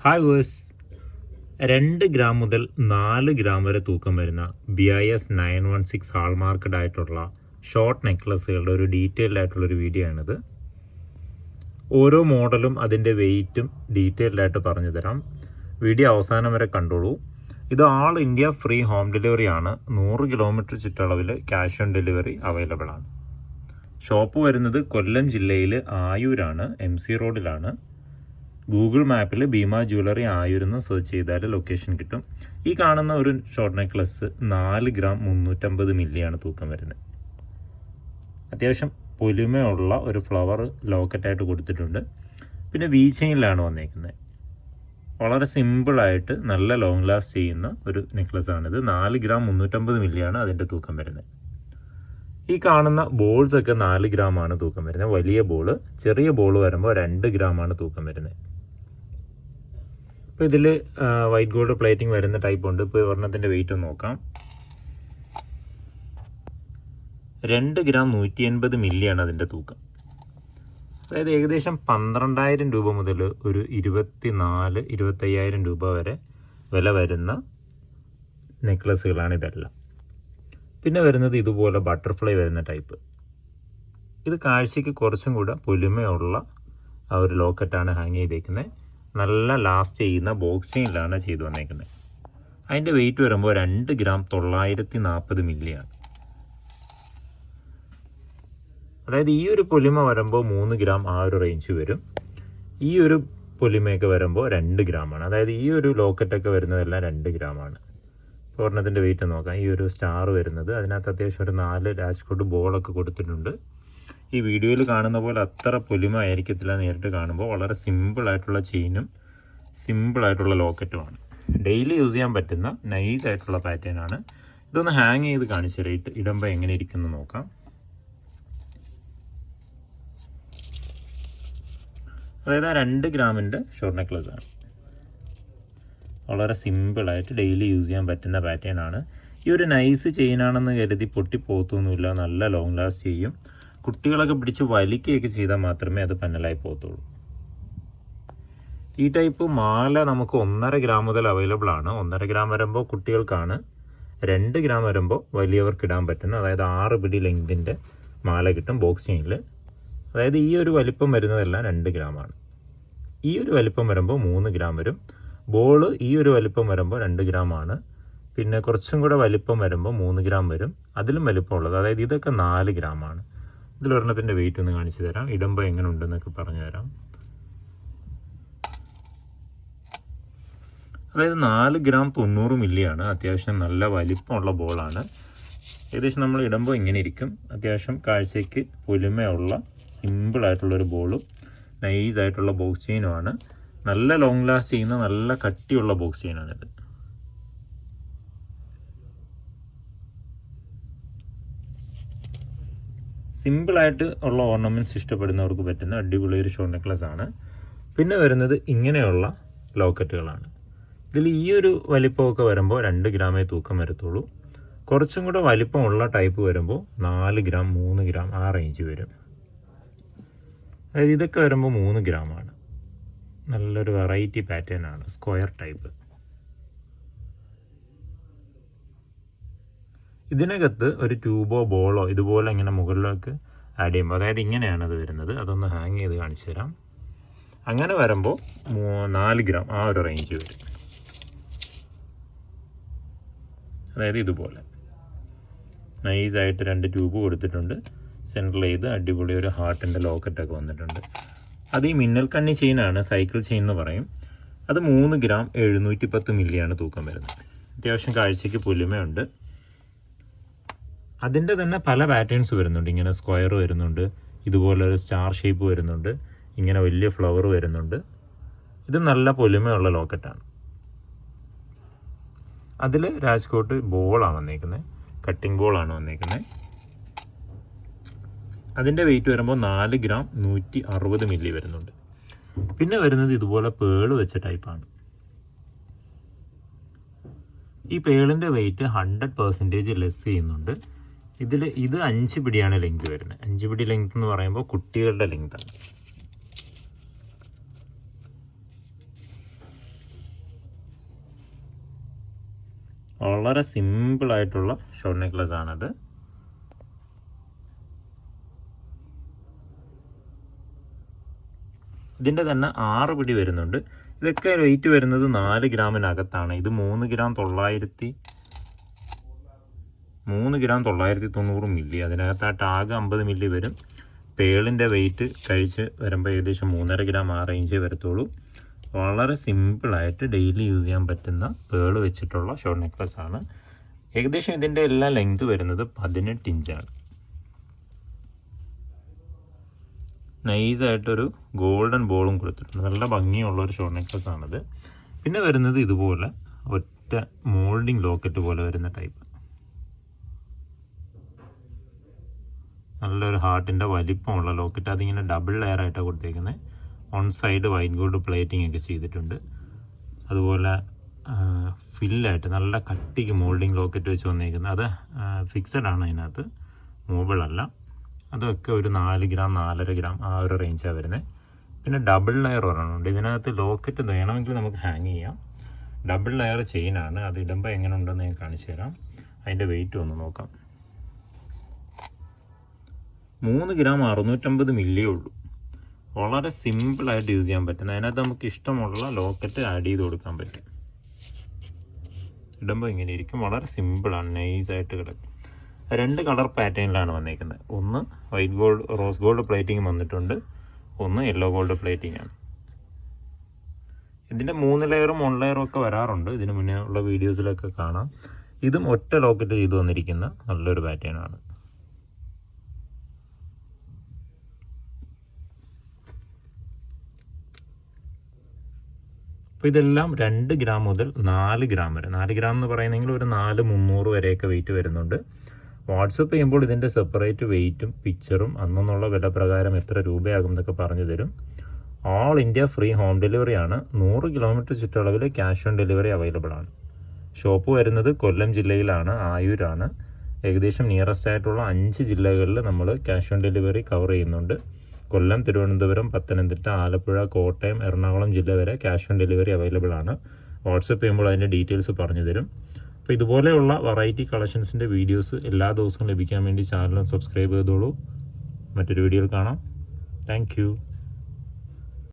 Hi verse 2 gram മുതൽ 4 gram വരെ തൂക്കം വരുന്ന BIS 916 ഹാൾമാർക്കഡ് ആയിട്ടുള്ള ഷോർട്ട് നെക്ലസുകളുടെ ഒരു ഡീറ്റെയിൽഡ് ആയിട്ടുള്ളൊരു വീഡിയോ ആണിത്. ഓരോ മോഡലും അതിൻ്റെ വെയ്റ്റും ഡീറ്റെയിൽഡ് ആയിട്ട് പറഞ്ഞു തരാം. വീഡിയോ അവസാനം വരെ കണ്ടോളൂ. ഇത് ആൾ ഇന്ത്യ ഫ്രീ ഹോം ഡെലിവറി ആണ്. 100 കിലോമീറ്റർ ചുറ്റളവിൽ ക്യാഷ് ഓൺ ഡെലിവറി അവൈലബിൾ ആണ്. ഷോപ്പ് വരുന്നത് കൊല്ലം ജില്ലയിൽ ആയൂരാണ്, MC റോഡിലാണ്. ഗൂഗിൾ മാപ്പിൽ ഭീമ ജ്വല്ലറി ആയൂരെന്ന് സെർച്ച് ചെയ്താൽ ലൊക്കേഷൻ കിട്ടും. ഈ കാണുന്ന ഒരു ഷോർട്ട് നെക്ലസ് 4 ഗ്രാം 350 മില്ലിയാണ് തൂക്കം വരുന്നത്. അത്യാവശ്യം പൊലിമയുള്ള ഒരു ഫ്ലവർ ലോക്കറ്റായിട്ട് കൊടുത്തിട്ടുണ്ട്. പിന്നെ വി ചെയിനിലാണ് വന്നേക്കുന്നത്. വളരെ സിമ്പിളായിട്ട് നല്ല ലോങ് ലാസ്റ്റ് ചെയ്യുന്ന ഒരു നെക്ലസ്സാണിത്. 4 ഗ്രാം 350 മില്ലിയാണ് അതിൻ്റെ തൂക്കം വരുന്നത്. ഈ കാണുന്ന ബോൾസ് ഒക്കെ 4 ഗ്രാമാണ് തൂക്കം വരുന്നത്. വലിയ ബോള്, ചെറിയ ബോൾ വരുമ്പോൾ 2 ഗ്രാമാണ് തൂക്കം വരുന്നത്. ഇപ്പോൾ ഇതിൽ വൈറ്റ് ഗോൾഡ് പ്ലേറ്റിംഗ് വരുന്ന ടൈപ്പ് ഉണ്ട്. ഇപ്പോൾ ഒരെണ്ണത്തിൻ്റെ വെയിറ്റ് ഒന്ന് നോക്കാം. 2 ഗ്രാം 180 മില്ലിയാണ് അതിൻ്റെ തൂക്കം. അതായത് ഏകദേശം 12,000 രൂപ മുതൽ ഒരു 24,000-25,000 രൂപ വരെ വില വരുന്ന നെക്ലസുകളാണ് ഇതെല്ലാം. പിന്നെ വരുന്നത് ഇതുപോലെ ബട്ടർഫ്ലൈ വരുന്ന ടൈപ്പ്. ഇത് കാഴ്ചയ്ക്ക് കുറച്ചും കൂടെ പൊലിമയുള്ള ആ ഒരു ലോക്കറ്റാണ് ഹാങ് ചെയ്തേക്കുന്നത്. നല്ല ലാസ്റ്റ് ചെയ്യുന്ന ബോക്സ് ചെയിനിലാണ് ചെയ്തു വന്നേക്കുന്നത്. അതിൻ്റെ വെയിറ്റ് വരുമ്പോൾ 2 ഗ്രാം 940 മില്ലിയാണ്. അതായത് ഈ ഒരു പൊലിമ വരുമ്പോൾ 3 ഗ്രാം ആ ഒരു റേഞ്ച് വരും. ഈ ഒരു പൊലിമയൊക്കെ വരുമ്പോൾ 2 ഗ്രാമാണ്. അതായത് ഈ ഒരു ലോക്കറ്റൊക്കെ വരുന്നതെല്ലാം 2 ഗ്രാമാണ്. ഒരെണ്ണത്തിൻ്റെ വെയിറ്റ് നോക്കാം. ഈ ഒരു സ്റ്റാർ വരുന്നത്, അതിനകത്ത് അത്യാവശ്യം ഒരു 4 രാജ്കോട്ട് ബോളൊക്കെ കൊടുത്തിട്ടുണ്ട്. ഈ വീഡിയോയിൽ കാണുന്ന പോലെ അത്ര പൊലിമ ആയിരിക്കത്തില്ല. നേരിട്ട് കാണുമ്പോൾ വളരെ സിമ്പിളായിട്ടുള്ള ചെയിനും സിമ്പിളായിട്ടുള്ള ലോക്കറ്റുമാണ്. ഡെയിലി യൂസ് ചെയ്യാൻ പറ്റുന്ന നൈസായിട്ടുള്ള പാറ്റേൺ ആണ്. ഇതൊന്ന് ഹാങ് ചെയ്ത് കാണിച്ചു തരാം. ഇടുമ്പോൾ എങ്ങനെ ഇരിക്കുന്നു നോക്കാം. അതായത് 2 ഗ്രാമിൻ്റെ ഷോർട്ട് നെക്ലസ് ആണ്. വളരെ സിമ്പിളായിട്ട് ഡെയിലി യൂസ് ചെയ്യാൻ പറ്റുന്ന പാറ്റേൺ ആണ്. ഈ ഒരു നൈസ് ചെയിനാണെന്ന് കരുതി പൊട്ടിപ്പോത്തൊന്നുമില്ല. നല്ല ലോങ് ലാസ്റ്റ് ചെയ്യും. കുട്ടികളൊക്കെ പിടിച്ച് വലിക്കുകയൊക്കെ ചെയ്താൽ മാത്രമേ അത് പന്നലായി പോകത്തുള്ളൂ. ഈ ടൈപ്പ് മാല നമുക്ക് 1.5 ഗ്രാം മുതൽ അവൈലബിൾ ആണ്. 1.5 ഗ്രാം വരുമ്പോൾ കുട്ടികൾക്കാണ്. 2 ഗ്രാം വരുമ്പോൾ വലിയവർക്ക് ഇടാൻ പറ്റുന്ന, അതായത് 6 പിടി ലെങ്തിൻ്റെ മാല കിട്ടും ബോക്സ് ചെയിനിൽ. അതായത് ഈ ഒരു വലിപ്പം വരുന്നതെല്ലാം 2 ഗ്രാമാണ്. ഈ ഒരു വലിപ്പം വരുമ്പോൾ 3 ഗ്രാം വരും. ബോള് ഈ ഒരു വലിപ്പം വരുമ്പോൾ 2 ഗ്രാമാണ്. പിന്നെ കുറച്ചും കൂടെ വലിപ്പം വരുമ്പോൾ 3 ഗ്രാം വരും. അതിലും വലിപ്പമുള്ളത്, അതായത് ഇതൊക്കെ 4 ഗ്രാമാണ്. ഇതിലൊരെണ്ണത്തിൻ്റെ വെയിറ്റ് ഒന്ന് കാണിച്ചു തരാം. ഇടുമ്പോൾ എങ്ങനെ ഉണ്ടെന്നൊക്കെ പറഞ്ഞു തരാം. അതായത് 4 ഗ്രാം 90 മില്ലിയാണ്. അത്യാവശ്യം നല്ല വലിപ്പമുള്ള ബോളാണ്. ഏകദേശം നമ്മൾ ഇടുമ്പോൾ ഇങ്ങനെ ഇരിക്കും. അത്യാവശ്യം കാഴ്ചയ്ക്ക് പൊലിമയുള്ള സിമ്പിളായിട്ടുള്ളൊരു ബോളും നൈസായിട്ടുള്ള ബോക്സ് ചെയിനുമാണ്. നല്ല ലോങ് ലാസ്റ്റ് ചെയ്യുന്ന നല്ല കട്ടിയുള്ള ബോക്സ് ചെയിനാണിത്. സിമ്പിളായിട്ട് ഉള്ള ഓർണമെൻറ്റ്സ് ഇഷ്ടപ്പെടുന്നവർക്ക് പറ്റുന്ന അടിപൊളി ഒരു ഷോർട്ട് നെക്ലസ് ആണ്. പിന്നെ വരുന്നത് ഇങ്ങനെയുള്ള ലോക്കറ്റുകളാണ്. ഇതിൽ ഈ ഒരു വലിപ്പമൊക്കെ വരുമ്പോൾ 2 ഗ്രാമേ തൂക്കം വരത്തുള്ളൂ. കുറച്ചും കൂടെ വലിപ്പമുള്ള ടൈപ്പ് വരുമ്പോൾ 4 ഗ്രാം 3 ഗ്രാം ആ റേഞ്ച് വരും. അതായത് ഇതൊക്കെ വരുമ്പോൾ 3 ഗ്രാമാണ്. നല്ലൊരു വെറൈറ്റി പാറ്റേൺ ആണ്, സ്ക്വയർ ടൈപ്പ്. ഇതിനകത്ത് ഒരു ട്യൂബോ ബോളോ ഇതുപോലെ ഇങ്ങനെ മുകളിലേക്ക് ആഡ് ചെയ്യുമ്പോൾ, അതായത് ഇങ്ങനെയാണ് അത് വരുന്നത്. അതൊന്ന് ഹാങ് ചെയ്ത് കാണിച്ചു തരാം. അങ്ങനെ വരുമ്പോൾ 4 ഗ്രാം ആ ഒരു റേഞ്ച് വരും. അതായത് ഇതുപോലെ നൈസായിട്ട് 2 ട്യൂബ് കൊടുത്തിട്ടുണ്ട്. സെൻട്രൽ ചെയ്ത് അടിപൊളി ഒരു ഹാർട്ടിൻ്റെ ലോക്കറ്റൊക്കെ വന്നിട്ടുണ്ട്. അത് ഈ മിന്നൽ കണ്ണി ചെയിനാണ്, സൈക്കിൾ ചെയിൻ എന്ന് പറയും. അത് 3 ഗ്രാം 710 മില്ലിയാണ് തൂക്കം വരുന്നത്. അത്യാവശ്യം കാഴ്ചയ്ക്ക് പൊലിമയുണ്ട്. അതിൻ്റെ തന്നെ പല പാറ്റേൺസ് വരുന്നുണ്ട്. ഇങ്ങനെ സ്ക്വയർ വരുന്നുണ്ട്, ഇതുപോലെ ഒരു സ്റ്റാർ ഷേപ്പ് വരുന്നുണ്ട്, ഇങ്ങനെ വലിയ ഫ്ലവർ വരുന്നുണ്ട്. ഇത് നല്ല പൊലിമയുള്ള ലോക്കറ്റാണ്. അതിൽ രാജ്കോട്ട് ബോളാണ് വന്നേക്കുന്നത്, കട്ടിംഗ് ബോളാണ് വന്നേക്കുന്നത്. അതിൻ്റെ വെയിറ്റ് വരുമ്പോൾ 4 ഗ്രാം 160 മില്ലി വരുന്നുണ്ട്. പിന്നെ വരുന്നത് ഇതുപോലെ പേള് വെച്ച ടൈപ്പാണ്. ഈ പേളിൻ്റെ വെയിറ്റ് 100% ലെസ് ചെയ്യുന്നുണ്ട്. ഇത് 5 പിടിയാണ് ലെങ്ത് വരുന്നത്. 5 പിടി ലെങ്ത് എന്ന് പറയുമ്പോൾ കുട്ടികളുടെ ലെങ്താണ്. വളരെ സിമ്പിളായിട്ടുള്ള ഷോർട്ട് നെക്ലസ് ആണത്. ഇതിൻ്റെ തന്നെ 6 പിടി വരുന്നുണ്ട്. ഇതൊക്കെ വെയിറ്റ് വരുന്നത് 4 ഗ്രാമിനകത്താണ്. ഇത് 3 ഗ്രാം 990 മില്ലി. അതിനകത്ത് ആ ടാഗ് 50 മില്ലി വരും. പേളിൻ്റെ വെയിറ്റ് കഴിച്ച് വരുമ്പോൾ ഏകദേശം 3.5 ഗ്രാം ആ റേഞ്ചേ വരത്തുള്ളൂ. വളരെ സിമ്പിളായിട്ട് ഡെയിലി യൂസ് ചെയ്യാൻ പറ്റുന്ന പേൾ വെച്ചിട്ടുള്ള ഷോർട്ട് നെക്ലസ് ആണ്. ഏകദേശം ഇതിൻ്റെ എല്ലാ ലെങ്ത് വരുന്നത് 18 ഇഞ്ചാണ്. നൈസായിട്ടൊരു ഗോൾഡൻ ബോളും കൊടുത്തിട്ടുണ്ട്. നല്ല ഭംഗിയുള്ള ഒരു ഷോർട്ട് നെക്ലസ് ആണിത്. പിന്നെ വരുന്നത് ഇതുപോലെ ഒറ്റ മോൾഡിങ് ലോക്കറ്റ് പോലെ വരുന്ന ടൈപ്പ്. നല്ലൊരു ഹാർട്ടിൻ്റെ വലിപ്പമുള്ള ലോക്കറ്റ്. അതിങ്ങനെ ഡബിൾ ലെയർ ആയിട്ടാണ് കൊടുത്തേക്കുന്നത്. On side white gold plating ഒക്കെ ചെയ്തിട്ടുണ്ട്. അതുപോലെ ഫില്ലായിട്ട് നല്ല കട്ടിക്ക് മോൾഡിങ് ലോക്കറ്റ് വെച്ച് വന്നേക്കുന്നത്. അത് ഫിക്സഡ് ആണ്, അതിനകത്ത് മൂവബിൾ അല്ല. അതൊക്കെ ഒരു 4 ഗ്രാം 4.5 ഗ്രാം ആ ഒരു റേഞ്ചാണ് വരുന്നത്. പിന്നെ ഡബിൾ ലെയർ ഒരെണ്ണമുണ്ട്. ഇതിനകത്ത് ലോക്കറ്റ് വേണമെങ്കിൽ നമുക്ക് ഹാങ് ചെയ്യാം. Double layer ചെയിനാണ്. അത് ഇടുമ്പോൾ എങ്ങനെ ഉണ്ടെന്ന് ഞാൻ കാണിച്ചു തരാം. അതിൻ്റെ വെയിറ്റ് ഒന്ന് നോക്കാം. 3 ഗ്രാം 650 മില്ലിയേ ഉള്ളൂ. വളരെ സിമ്പിളായിട്ട് യൂസ് ചെയ്യാൻ പറ്റുന്ന, അതിനകത്ത് നമുക്ക് ഇഷ്ടമുള്ള ലോക്കറ്റ് ആഡ് ചെയ്ത് കൊടുക്കാൻ പറ്റും. ഇടുമ്പോൾ ഇങ്ങനെ ഇരിക്കും. വളരെ സിമ്പിളാണ്, നൈസായിട്ട് കിടക്കും. 2 കളർ പാറ്റേണിലാണ് വന്നേക്കുന്നത്. ഒന്ന് white gold rose gold plating വന്നിട്ടുണ്ട്, ഒന്ന് യെല്ലോ ഗോൾഡ് പ്ലേറ്റിംഗ് ആണ്. ഇതിൻ്റെ 3 ലെയറും 1 ലെയറും ഒക്കെ വരാറുണ്ട്. ഇതിന് മുന്നേ ഉള്ള വീഡിയോസിലൊക്കെ കാണാം. ഇതും ഒറ്റ ലോക്കറ്റ് ചെയ്ത് വന്നിരിക്കുന്ന നല്ലൊരു പാറ്റേൺ ആണ്. അപ്പോൾ ഇതെല്ലാം 2 ഗ്രാം മുതൽ 4 ഗ്രാം വരെ. 4 ഗ്രാം എന്ന് പറയുന്നെങ്കിൽ ഒരു 4,300 വരെയൊക്കെ വെയിറ്റ് വരുന്നുണ്ട്. വാട്സപ്പ് ചെയ്യുമ്പോൾ ഇതിൻ്റെ സെപ്പറേറ്റ് വെയിറ്റും പിക്ചറും അന്നുള്ള വില പ്രകാരം എത്ര രൂപയാകും എന്നൊക്കെ പറഞ്ഞു തരും. All India free home delivery ആണ്. 100 കിലോമീറ്റർ ചുറ്റളവിൽ ക്യാഷ് ഓൺ ഡെലിവറി അവൈലബിൾ ആണ്. ഷോപ്പ് വരുന്നത് കൊല്ലം ജില്ലയിലാണ്, ആയൂരാണ്. ഏകദേശം നിയറസ്റ്റ് ആയിട്ടുള്ള 5 ജില്ലകളിൽ നമ്മൾ ക്യാഷ് ഓൺ ഡെലിവറി കവർ ചെയ്യുന്നുണ്ട്. കൊല്ലം, തിരുവനന്തപുരം, പത്തനംതിട്ട, ആലപ്പുഴ, കോട്ടയം, എറണാകുളം ജില്ല വരെ ക്യാഷ് ഓൺ ഡെലിവറി അവൈലബിൾ ആണ്. വാട്സപ്പ് ചെയ്യുമ്പോൾ അതിൻ്റെ ഡീറ്റെയിൽസ് പറഞ്ഞു തരും. അപ്പോൾ ഇതുപോലെയുള്ള വെറൈറ്റി കളക്ഷൻസിൻ്റെ വീഡിയോസ് എല്ലാ ദിവസവും ലഭിക്കാൻ വേണ്ടി ചാനൽ സബ്സ്ക്രൈബ് ചെയ്തോളൂ. മറ്റൊരു വീഡിയോയിൽ കാണാം. താങ്ക്